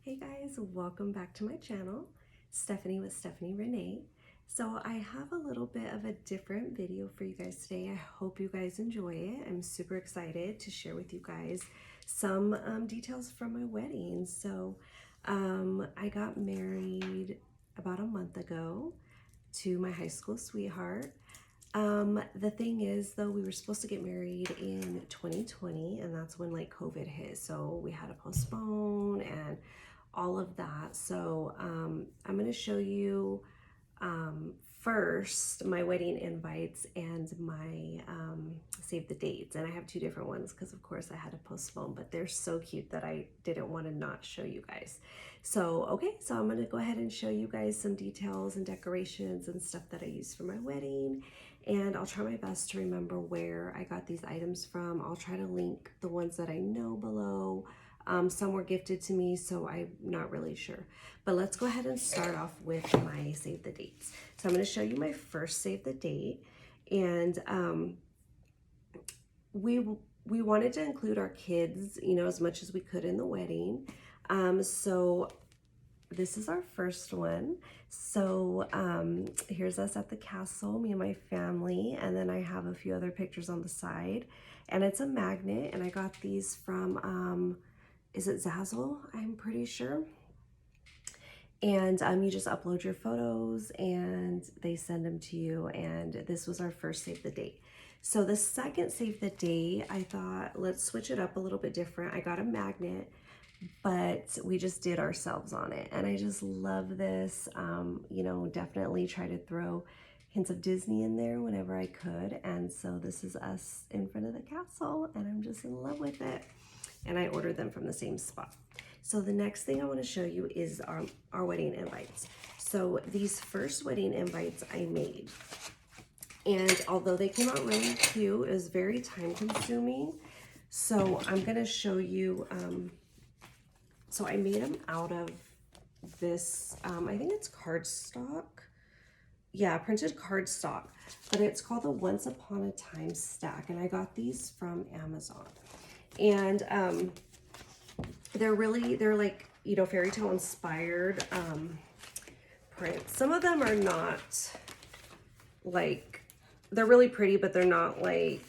Hey guys, welcome back to my channel, Stephanie with Stephanie Renee. So I have a little bit of a different video for you guys today. I hope you guys enjoy it. I'm super excited to share with you guys some details from my wedding. So I got married about a month ago to my high school sweetheart. The thing is though, we were supposed to get married in 2020 and that's when like COVID hit. So we had to postpone and all of that. So I'm going to show you first my wedding invites and my save the dates. And I have two different ones because of course I had to postpone, but they're so cute that I didn't want to not show you guys. So okay, so I'm going to go ahead and show you guys some details and decorations and stuff that I used for my wedding. And I'll try my best to remember where I got these items from. I'll try to link the ones that I know below. Some were gifted to me, so I'm not really sure. But let's go ahead and start off with my save the dates. So I'm going to show you my first save the date. And we wanted to include our kids, you know, as much as we could in the wedding. So this is our first one. So here's us at the castle, me and my family, and then I have a few other pictures on the side. And it's a magnet, and I got these from is it Zazzle? I'm pretty sure. And you just upload your photos and they send them to you. And this was our first save the date. So the second save the date, I thought, let's switch it up a little bit different. I got a magnet, but we just did ourselves on it. And I just love this. You know, definitely try to throw hints of Disney in there whenever I could. And so this is us in front of the castle and I'm just in love with it. And I ordered them from the same spot. So the next thing I want to show you is our wedding invites. So these first wedding invites I made. And although they came out really cute, it was very time consuming. So I'm going to show you, so I made them out of this, I think it's cardstock. Yeah, printed cardstock, but it's called the Once Upon a Time stack. And I got these from Amazon. And they're like, you know, fairy tale inspired prints. Some of them are not like, they're really pretty, but they're not like,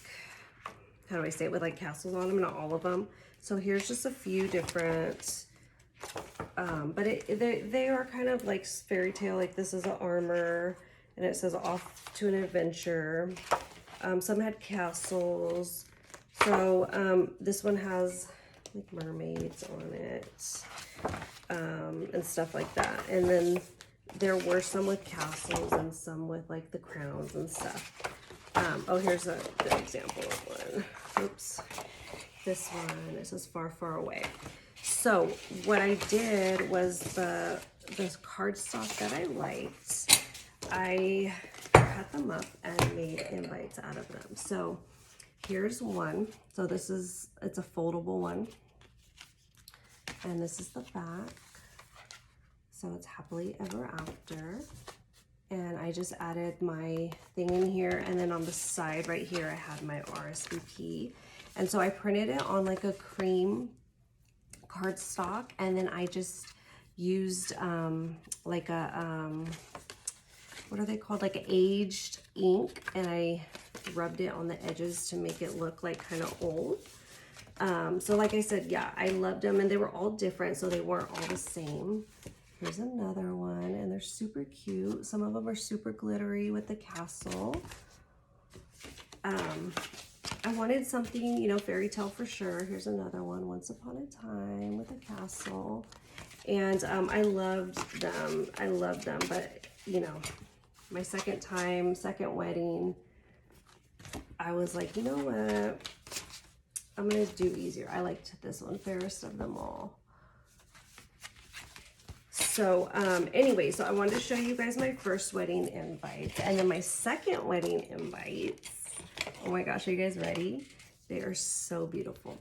how do I say it, with like castles on them, not all of them. So here's just a few different, but they are kind of like fairy tale. Like this is an armor and it says off to an adventure. Some had castles. So this one has like mermaids on it and stuff like that. And then there were some with castles and some with like the crowns and stuff. Oh, here's a good example of one. Oops. This one, it says far, far away. So what I did was the cardstock that I liked, I cut them up and made invites out of them. So here's one. So this is, it's a foldable one. And this is the back. So it's happily ever after. And I just added my thing in here. And then on the side right here, I had my RSVP. And so I printed it on like a cream cardstock. And then I just used like a, what are they called? Like aged ink. And I rubbed it on the edges to make it look like kind of old. So like I said, yeah, I loved them and they were all different. So they weren't all the same. Here's another one and they're super cute. Some of them are super glittery with the castle. I wanted something, you know, fairy tale for sure. Here's another one, Once Upon a Time with a castle. And I loved them. I loved them. But, you know, my second wedding, I was like, you know what? I'm going to do easier. I liked this one, fairest of them all. So anyway, so I wanted to show you guys my first wedding invite. And then my second wedding invites. Oh my gosh, are you guys ready? They are so beautiful.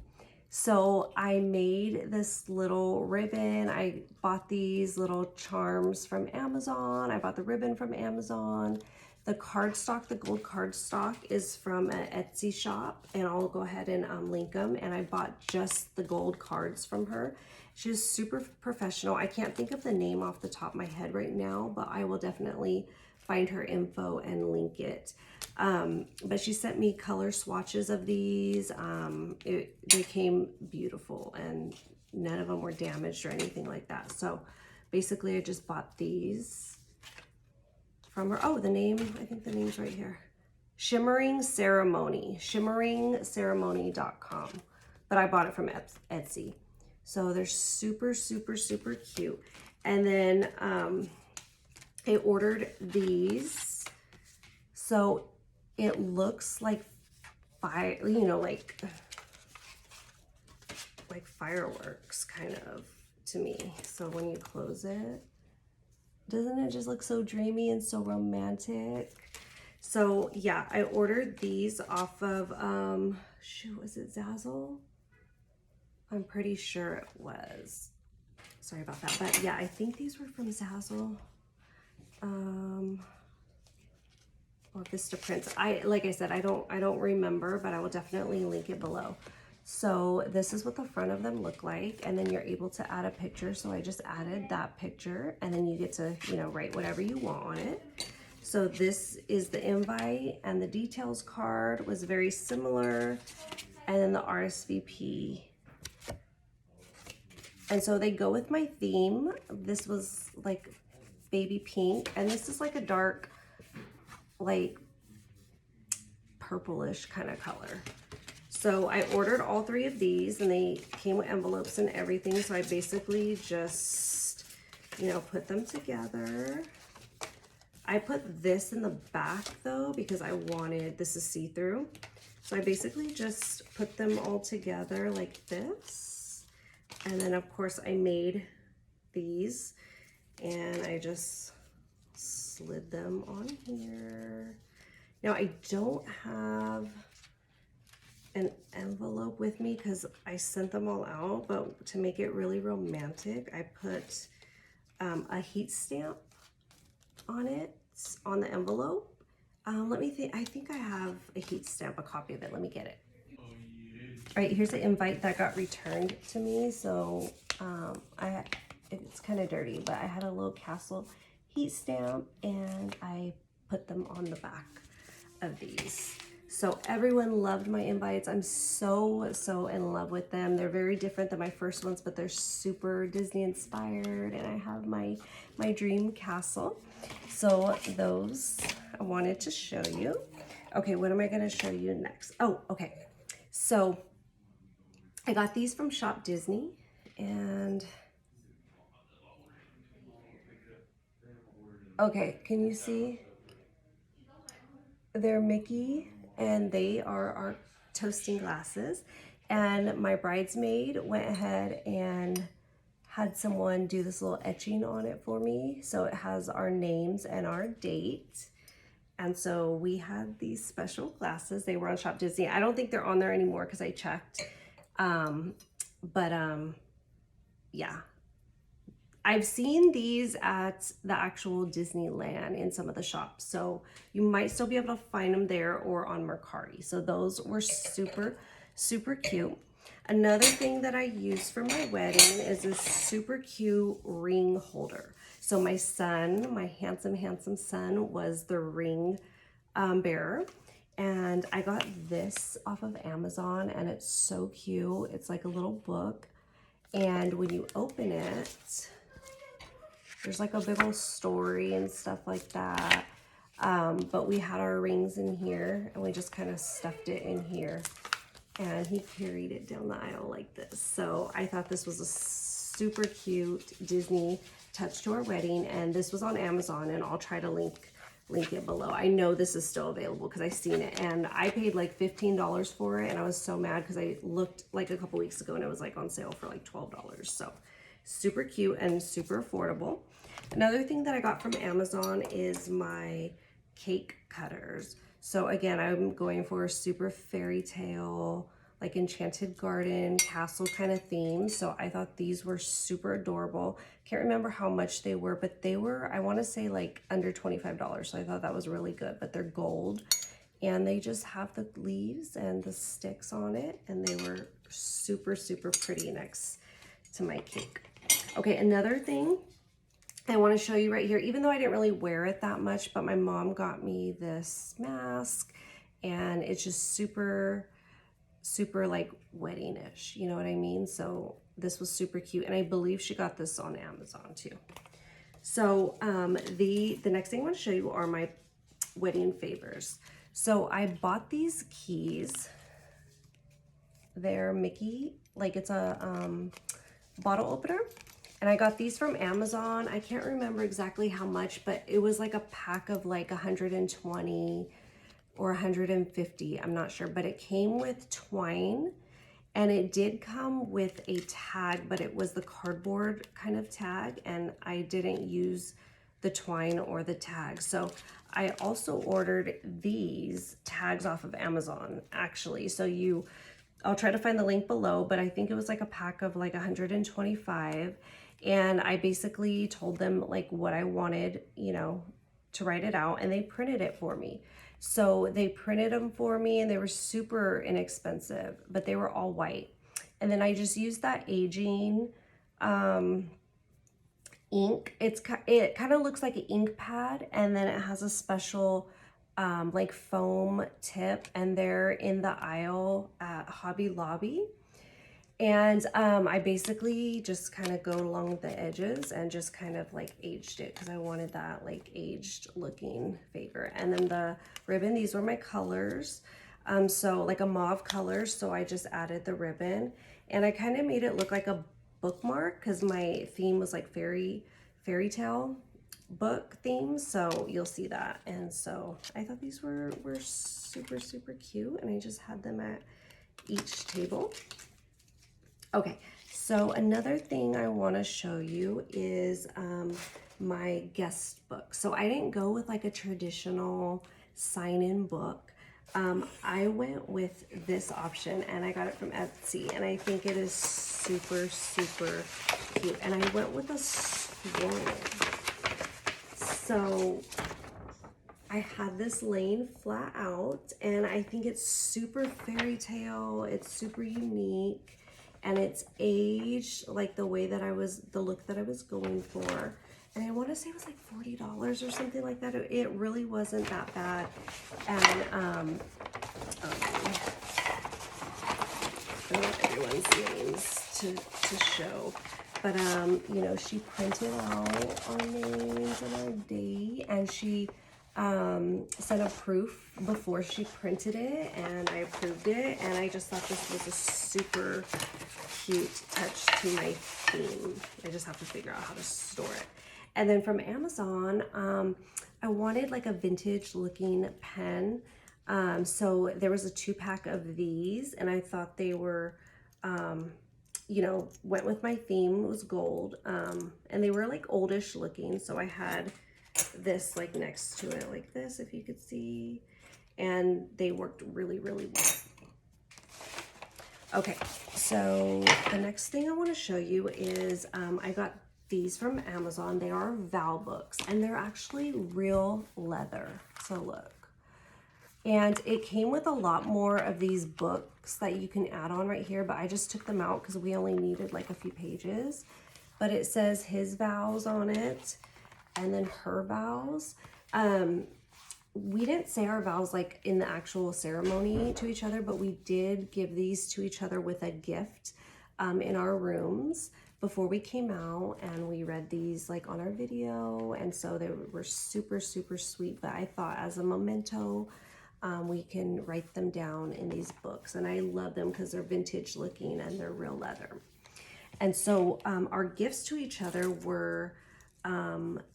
So I made this little ribbon. I bought these little charms from Amazon. I bought the ribbon from Amazon. The cardstock, the gold cardstock is from an Etsy shop, and I'll go ahead and link them. And I bought just the gold cards from her. She's super professional. I can't think of the name off the top of my head right now, but I will definitely find her info and link it. But she sent me color swatches of these. They came beautiful, and none of them were damaged or anything like that. So basically I just bought these from her. Oh, the name, I think the name's right here. Shimmering Ceremony, shimmeringceremony.com. But I bought it from Etsy. So they're super, super, super cute. And then I ordered these. So it looks like fire, you know, like fireworks kind of to me. So when you close it, doesn't it just look so dreamy and so romantic? So yeah, I ordered these off of, shoot, was it Zazzle? I'm pretty sure it was. Sorry about that, but yeah, I think these were from Zazzle. Or Vista Prints. Like I said, I don't remember, but I will definitely link it below. So this is what the front of them look like, and then you're able to add a picture. So I just added that picture, and then you get to, you know, write whatever you want on it. So this is the invite, and the details card was very similar, and then the RSVP. And so they go with my theme. This was like baby pink, and this is like a dark, like purplish kind of color. So I ordered all three of these, and they came with envelopes and everything. So I basically just, you know, put them together. I put this in the back though, because I wanted, this is see-through. So I basically just put them all together like this. And then of course I made these, and I just slid them on here. Now I don't have an envelope with me because I sent them all out, but to make it really romantic, I put a heat stamp on it, on the envelope. Let me think, I think I have a heat stamp, a copy of it. Let me get it. All right, here's the invite that got returned to me. So it's kind of dirty, but I had a little castle heat stamp, and I put them on the back of these. So everyone loved my invites. I'm so in love with them. They're very different than my first ones, but they're super Disney inspired, and I have my dream castle. So those I wanted to show you. Okay, what am I going to show you next? Oh, okay. So I got these from Shop Disney, and okay, can you see? They're Mickey, and they are our toasting glasses. And my bridesmaid went ahead and had someone do this little etching on it for me. So it has our names and our date. And so we had these special glasses. They were on Shop Disney. I don't think they're on there anymore because I checked. Yeah. I've seen these at the actual Disneyland in some of the shops. So you might still be able to find them there or on Mercari. So those were super, super cute. Another thing that I used for my wedding is this super cute ring holder. So my son, my handsome, handsome son, was the ring bearer. And I got this off of Amazon, and it's so cute. It's like a little book. And when you open it, there's like a big old story and stuff like that. But we had our rings in here, and we just kind of stuffed it in here. And he carried it down the aisle like this. So I thought this was a super cute Disney touch to our wedding. And this was on Amazon, and I'll try to link it below. I know this is still available because I seen it, and I paid like $15 for it, and I was so mad because I looked like a couple weeks ago and it was like on sale for like $12. So super cute and super affordable. Another thing that I got from Amazon is my cake cutters. So again, I'm going for a super fairy tale like enchanted garden, castle kind of theme. So I thought these were super adorable. Can't remember how much they were, but they were, I want to say like under $25. So I thought that was really good, but they're gold. And they just have the leaves and the sticks on it. And they were super, super pretty next to my cake. Okay, another thing I want to show you right here, even though I didn't really wear it that much, but my mom got me this mask and it's just super, super like wedding-ish, you know what I mean? So this was super cute, and I believe she got this on Amazon too. So the next thing I want to show you are my wedding favors. So I bought these keys. They're Mickey, like it's a bottle opener. And I got these from Amazon. I can't remember exactly how much, but it was like a pack of like 120 or 150. I'm not sure, but it came with twine, and it did come with a tag, but it was the cardboard kind of tag, and I didn't use the twine or the tag. So I also ordered these tags off of Amazon, actually. So I'll try to find the link below, but I think it was like a pack of like 125. And I basically told them like what I wanted, you know, to write it out, and they printed it for me. So they printed them for me, and they were super inexpensive, but they were all white. And then I just used that aging ink. It kind of looks like an ink pad, and then it has a special like foam tip, and they're in the aisle at Hobby Lobby. And I basically just kind of go along the edges and just kind of like aged it, because I wanted that like aged looking favor. And then the ribbon, these were my colors. So like a mauve color, so I just added the ribbon, and I kind of made it look like a bookmark, because my theme was like fairy tale book theme, so you'll see that. And so I thought these were super, super cute, and I just had them at each table. Okay, so another thing I want to show you is my guest book. So I didn't go with like a traditional sign-in book. I went with this option, and I got it from Etsy, and I think it is super, super cute. And I went with a swan. So I had this laying flat out, and I think it's super fairy tale. It's super unique. And it's aged like the way that the look that I was going for. And I want to say it was like $40 or something like that. It really wasn't that bad. And I don't know everyone's names to show. But you know, she printed out our names and our date, and she sent a proof before she printed it, and I approved it, and I just thought this was a super cute touch to my theme. I just have to figure out how to store it. And then from Amazon, I wanted like a vintage looking pen. So there was a 2-pack of these, and I thought they were, you know, went with my theme. It was gold, and they were like oldish looking. So I had this like next to it like this, if you could see, and they worked really, really well. Okay, so the next thing I want to show you is I got these from Amazon. They are Vows books, and they're actually real leather. So look. And it came with a lot more of these books that you can add on right here, but I just took them out because we only needed like a few pages. But it says his vows on it, and then her vows. We didn't say our vows like in the actual ceremony to each other, but we did give these to each other with a gift in our rooms before we came out, and we read these like on our video, and so they were super, super sweet. But I thought as a memento, we can write them down in these books, and I love them because they're vintage looking and they're real leather. And so our gifts to each other were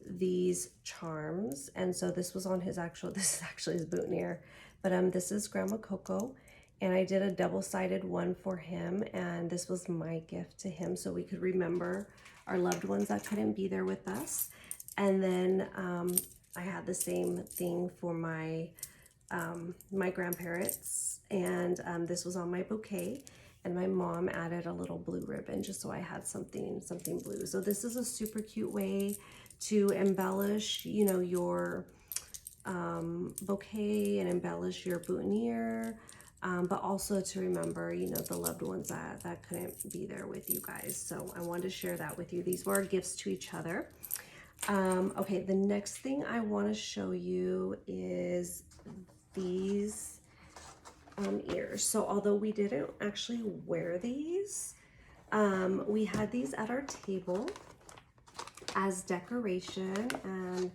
these charms, and so this was on his this is actually his boutonniere, but this is Grandma Coco, and I did a double-sided one for him, and this was my gift to him so we could remember our loved ones that couldn't be there with us. And then I had the same thing for my my grandparents, and this was on my bouquet, and my mom added a little blue ribbon just so I had something blue. So this is a super cute way to embellish, you know, your bouquet and embellish your boutonniere, but also to remember, you know, the loved ones that couldn't be there with you guys. So I wanted to share that with you. These were gifts to each other. Okay, the next thing I want to show you is these ears. So although we didn't actually wear these, we had these at our table as decoration, and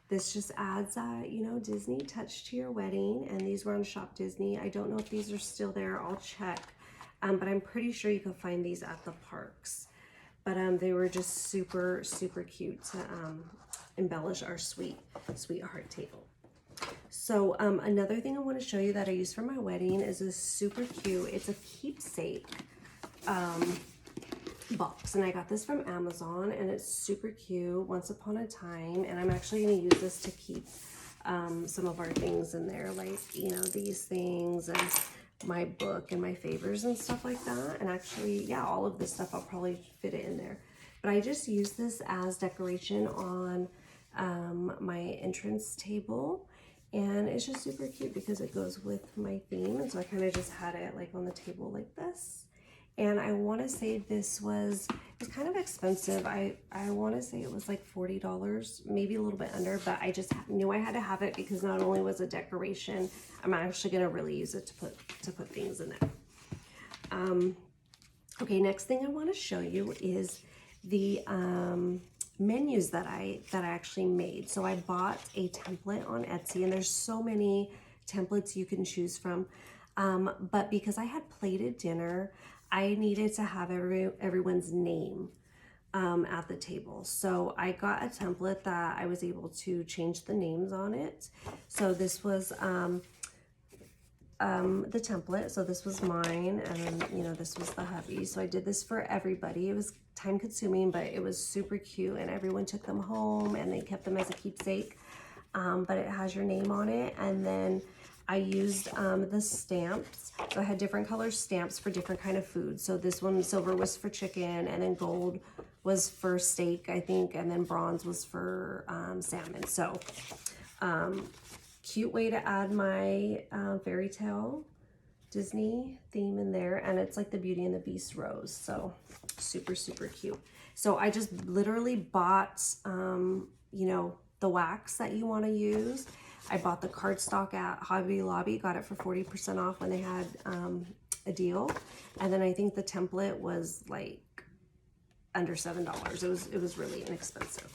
this just adds a, you know, Disney touch to your wedding. And these were on Shop Disney. I don't know if these are still there. I'll check. But I'm pretty sure you can find these at the parks. But they were just super, super cute to embellish our sweetheart table. So another thing I want to show you that I used for my wedding is this super cute, it's a keepsake box, and I got this from Amazon, and it's super cute, Once Upon a Time, and I'm actually going to use this to keep some of our things in there, like, you know, these things and my book and my favors and stuff like that. And actually, yeah, all of this stuff I'll probably fit it in there, but I just use this as decoration on my entrance table, and it's just super cute because it goes with my theme. And so I kind of just had it like on the table like this. And I want to say this was, it was kind of expensive. I want to say it was like $40, maybe a little bit under, but I just knew I had to have it because not only was it decoration, I'm actually going to really use it to put things in there. Okay, next thing I want to show you is the menus that I actually made. So I bought a template on Etsy, and there's so many templates you can choose from. But because I had plated dinner, I needed to have everyone's name at the table. So I got a template that I was able to change the names on it. So this was the template. So this was mine, and then, you know, this was the hubby. So I did this for everybody. It was time consuming, but it was super cute, and everyone took them home and they kept them as a keepsake. But it has your name on it. And then I used the stamps. So I had different color stamps for different kind of foods. So this one, silver was for chicken, and then gold was for steak, I think, and then bronze was for salmon. So cute way to add my fairy tale Disney theme in there, and it's like the Beauty and the Beast rose. So super, super cute. So I just literally bought, you know, the wax that you want to use. I bought the cardstock at Hobby Lobby, got it for 40% off when they had a deal. And then I think the template was like under $7. It was really inexpensive.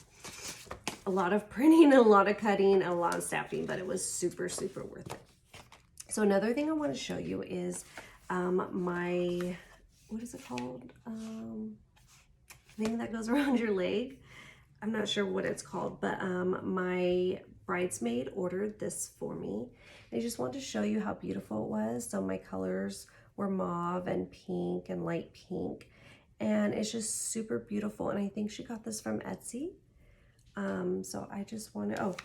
A lot of printing, a lot of cutting, a lot of stamping, but it was super, super worth it. So another thing I want to show you is my, what is it called? Thing that goes around your leg. I'm not sure what it's called, but my bridesmaid ordered this for me. I just want to show you how beautiful it was. So my colors were mauve and pink and light pink, and it's just super beautiful. And I think she got this from Etsy. So I just want to, oh,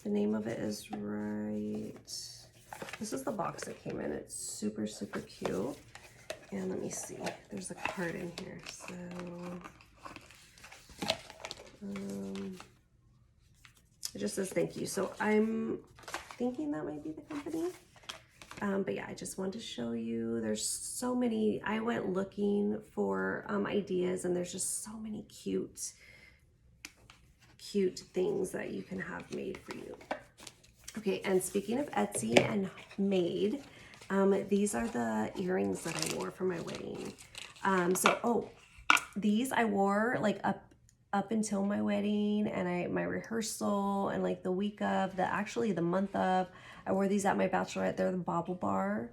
the name of it is right. This is the box it came in. It's super, super cute. And let me see, there's a card in here. So it just says thank you. So I'm thinking that might be the company. But yeah, I just wanted to show you. There's so many. I went looking for ideas, and there's just so many cute things that you can have made for you. Okay, and speaking of Etsy and made, these are the earrings that I wore for my wedding. These I wore like up until my wedding, and my rehearsal, and like the week of, actually the month of. I wore these at my bachelorette. They're the Bobble Bar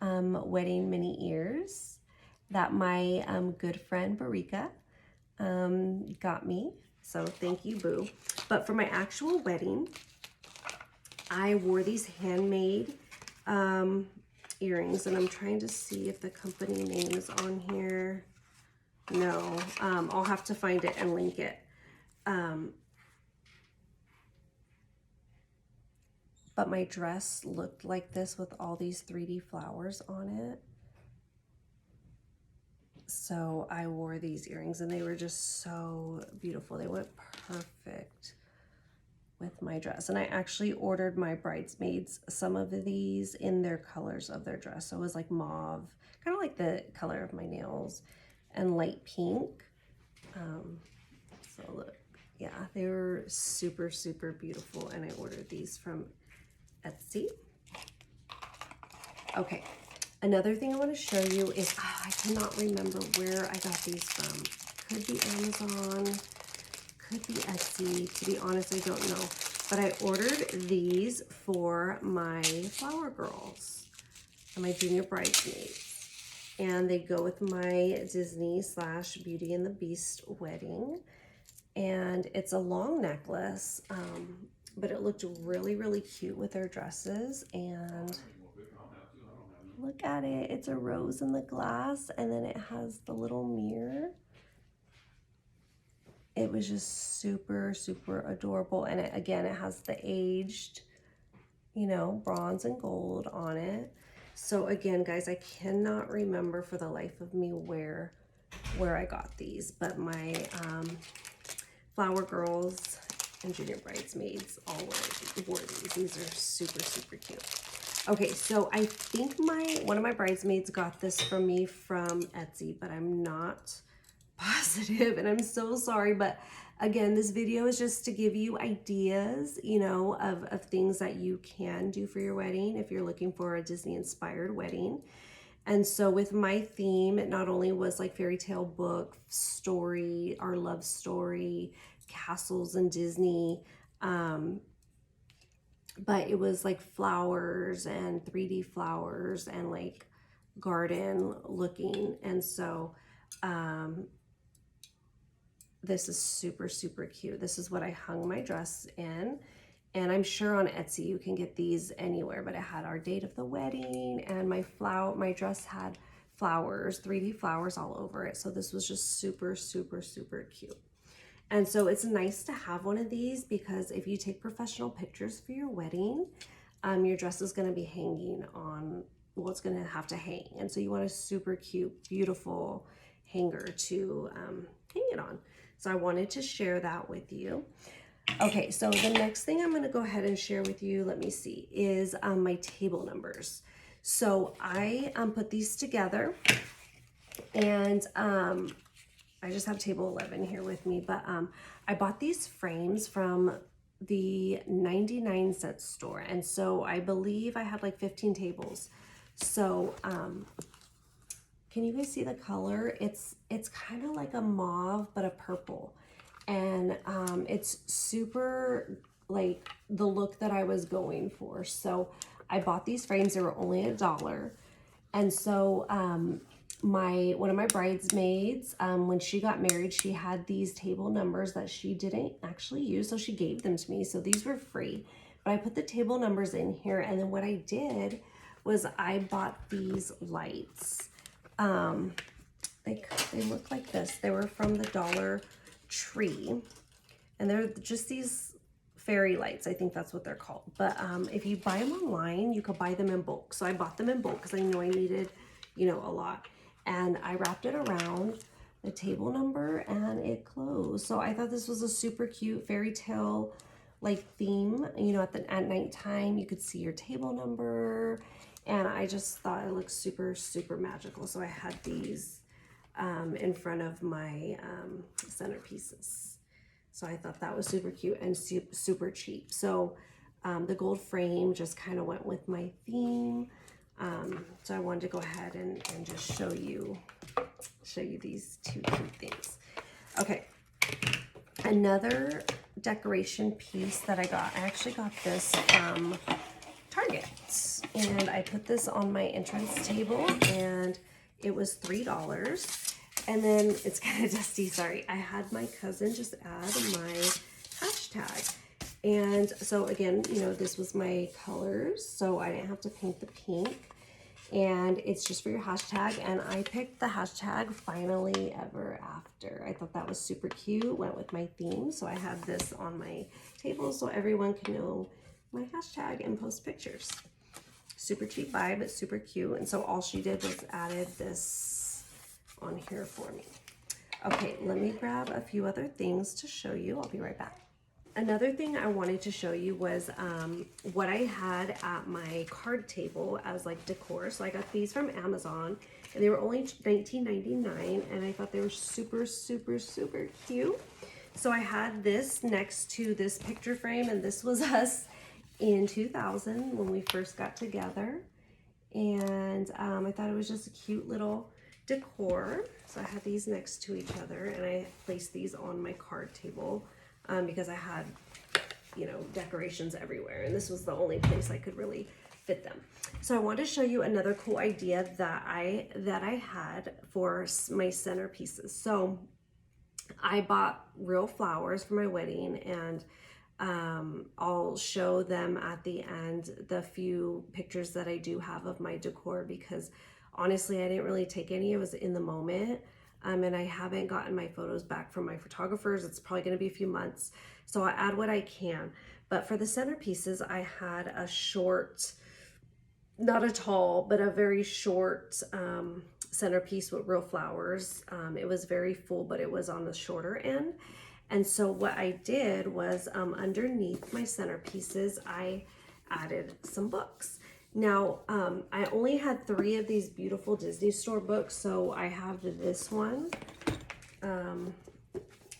wedding mini ears that my good friend Barika got me. So thank you, boo. But for my actual wedding, I wore these handmade earrings, and I'm trying to see if the company name is on here. No, I'll have to find it and link it. but my dress looked like this with all these 3D flowers on it. So I wore these earrings and they were just so beautiful. They went perfect with my dress. And I actually ordered my bridesmaids some of these in their colors of their dress. So it was like mauve, kind of like the color of my nails, and light pink. So look, yeah, they were super, super beautiful. And I ordered these from Etsy. Okay, another thing I want to show you is, I cannot remember where I got these from. Could be Amazon, could be Etsy. To be honest, I don't know. But I ordered these for my flower girls and my junior bridesmaids. And they go with my Disney / Beauty and the Beast wedding. And it's a long necklace, but it looked really, really cute with their dresses. And look at it. It's a rose in the glass, and then it has the little mirror. It was just super, super adorable. And it, again, it has the aged, you know, bronze and gold on it. So again, guys, I cannot remember for the life of me where I got these, but my flower girls and junior bridesmaids all wore these. These are super, super cute. Okay, so I think one of my bridesmaids got this from me from Etsy, but I'm not positive, and I'm so sorry. But again, this video is just to give you ideas, you know, of things that you can do for your wedding if you're looking for a Disney inspired wedding. And so with my theme, it not only was like fairy tale book, story, our love story, castles and Disney, but it was like flowers and 3D flowers and like garden looking. And so this is super, super cute. This is what I hung my dress in. And I'm sure on Etsy you can get these anywhere, but it had our date of the wedding, and my dress had flowers, 3D flowers all over it. So this was just super, super, super cute. And so it's nice to have one of these, because if you take professional pictures for your wedding, your dress is going to be hanging on, well, it's going to have to hang. And so you want a super cute, beautiful hanger to hang it on. So I wanted to share that with you. Okay, so the next thing I'm going to go ahead and share with you, let me see, is my table numbers. So I put these together, and I just have table 11 here with me, but I bought these frames from the 99-cent store, and so I believe I had like 15 tables. So can you guys see the color? It's kind of like a mauve but a purple, and it's super like the look that I was going for. So I bought these frames. They were only $1, and so one of my bridesmaids, when she got married, she had these table numbers that she didn't actually use, so she gave them to me. So these were free, but I put the table numbers in here, and then what I did was I bought these lights. They look like this. They were from the Dollar Tree, and they're just these fairy lights. I think that's what they're called. But if you buy them online, you could buy them in bulk. So I bought them in bulk because I know I needed, you know, a lot. And I wrapped it around the table number, and it closed. So I thought this was a super cute fairy tale like theme. You know, at nighttime, you could see your table number. And I just thought it looked super, super magical. So I had these in front of my centerpieces. So I thought that was super cute and super cheap. So the gold frame just kind of went with my theme. So I wanted to go ahead and just show you these two cute things. Okay, another decoration piece that I actually got this from Target, and I put this on my entrance table, and it was $3. And then it's kind of dusty, sorry. I had my cousin just add my hashtag. And so again, you know, this was my colors, so I didn't have to paint the pink. And it's just for your hashtag, and I picked the hashtag finally ever after. I thought that was super cute, went with my theme, so I had this on my table so everyone can know my hashtag and post pictures. Super cheap buy, but super cute. And so all she did was added this on here for me. Okay, let me grab a few other things to show you. I'll be right back. Another thing I wanted to show you was what I had at my card table as like decor. So I got these from Amazon and they were only $19.99 and I thought they were super, super, super cute. So I had this next to this picture frame, and this was us in 2000 when we first got together. And I thought it was just a cute little decor. So I had these next to each other and I placed these on my card table because I had, you know, decorations everywhere and this was the only place I could really fit them. So I want to show you another cool idea that I had for my centerpieces. So I bought real flowers for my wedding, and I'll show them at the end, the few pictures that I do have of my decor, because honestly I didn't really take any. It was in the moment, and I haven't gotten my photos back from my photographers. It's probably going to be a few months, so I'll add what I can. But for the centerpieces, I had a short, not a tall, but a very short centerpiece with real flowers. It was very full, but it was on the shorter end. And so what I did was underneath my centerpieces, I added some books. Now, I only had 3 of these beautiful Disney Store books. So I have this one,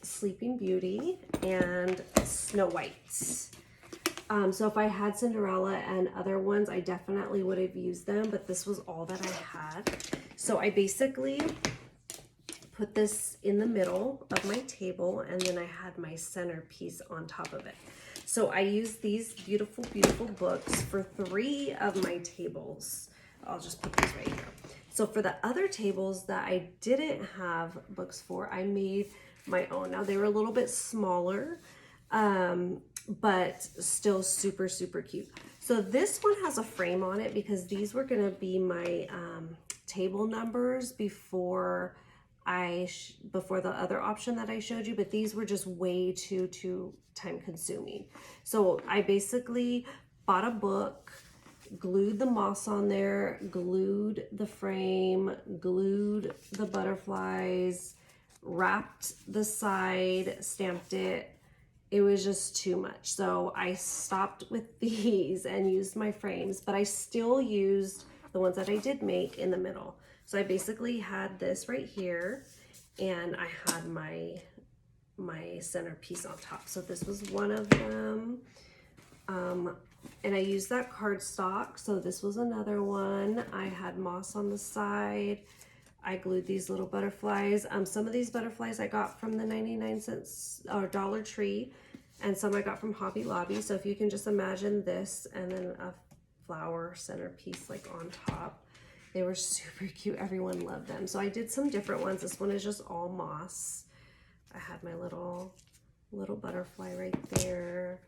Sleeping Beauty, and Snow White. So if I had Cinderella and other ones, I definitely would have used them, but this was all that I had. So I basically put this in the middle of my table, and then I had my centerpiece on top of it. So I used these beautiful, beautiful books for 3 of my tables. I'll just put these right here. So for the other tables that I didn't have books for, I made my own. Now they were a little bit smaller, but still super, super cute. So this one has a frame on it because these were gonna be my table numbers before the other option that I showed you, but these were just way too time consuming. So I basically bought a book, glued the moss on there, glued the frame, glued the butterflies, wrapped the side, stamped it. It was just too much. So I stopped with these and used my frames, but I still used the ones that I did make in the middle. So I basically had this right here, and I had my centerpiece on top. So this was one of them. And I used that cardstock. So this was another one. I had moss on the side. I glued these little butterflies. Some of these butterflies I got from the 99-cent or Dollar Tree, and some I got from Hobby Lobby. So if you can just imagine this and then a flower centerpiece like on top. They were super cute. Everyone loved them. So I did some different ones. This one is just all moss. I had my little butterfly right there.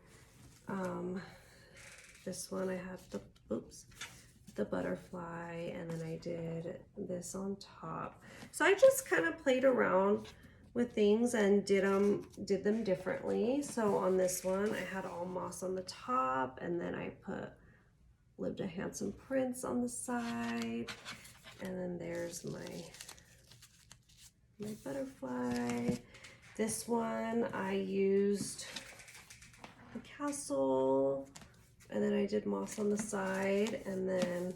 This one I have the butterfly, and then I did this on top. So I just kind of played around with things and did them differently. So on this one, I had all moss on the top, and then I lived a handsome prince on the side, and then there's my butterfly. This one I used the castle, and then I did moss on the side, and then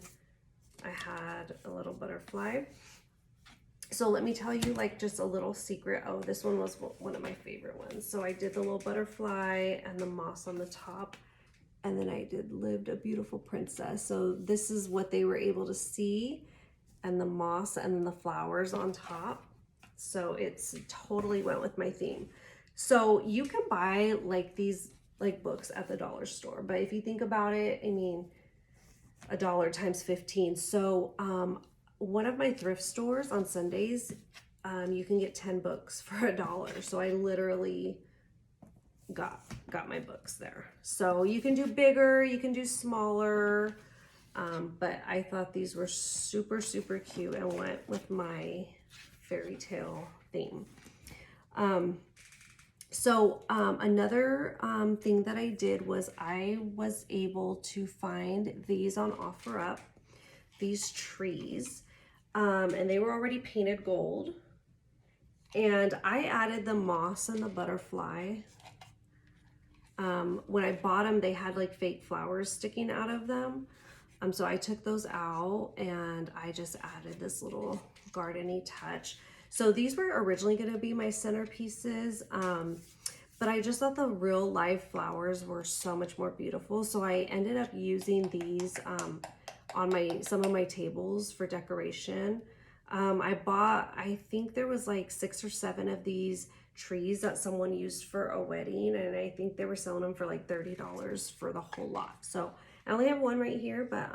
I had a little butterfly. So let me tell you like just a little secret. Oh, this one was one of my favorite ones. So I did the little butterfly and the moss on the top, and then I lived a beautiful princess. So this is what they were able to see, and the moss and then the flowers on top. So it's totally went with my theme. So you can buy like these like books at the dollar store, but if you think about it, I mean, $1 times 15. So one of my thrift stores on Sundays, you can get 10 books for $1. So I literally got my books there. So you can do bigger, you can do smaller, but I thought these were super, super cute and went with my fairy tale theme. So another thing that I did was I was able to find these on OfferUp, these trees, and they were already painted gold. And I added the moss and the butterfly. When I bought them, they had like fake flowers sticking out of them. So I took those out and I just added this little garden-y touch. So these were originally going to be my centerpieces, but I just thought the real live flowers were so much more beautiful. So I ended up using these on some of my tables for decoration. I bought, I think there was like 6 or 7 of these trees that someone used for a wedding, and I think they were selling them for like $30 for the whole lot. So I only have one right here, but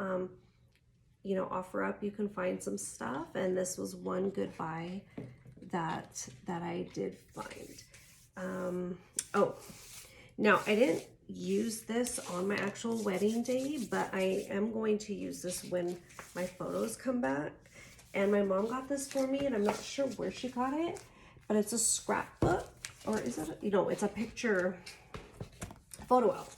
you know, OfferUp, you can find some stuff, and this was one good buy that I did find. Oh, now I didn't use this on my actual wedding day, but I am going to use this when my photos come back. And my mom got this for me, and I'm not sure where she got it, but it's a scrapbook, or is it, you know, it's a picture photo album.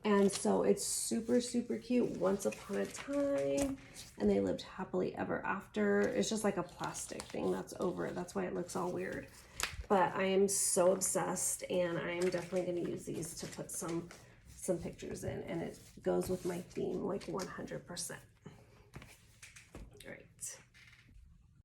And so it's super, super cute. Once upon a time, and they lived happily ever after. It's just like a plastic thing that's over it. That's why it looks all weird. But I am so obsessed, and I am definitely going to use these to put some pictures in, and it goes with my theme like 100%.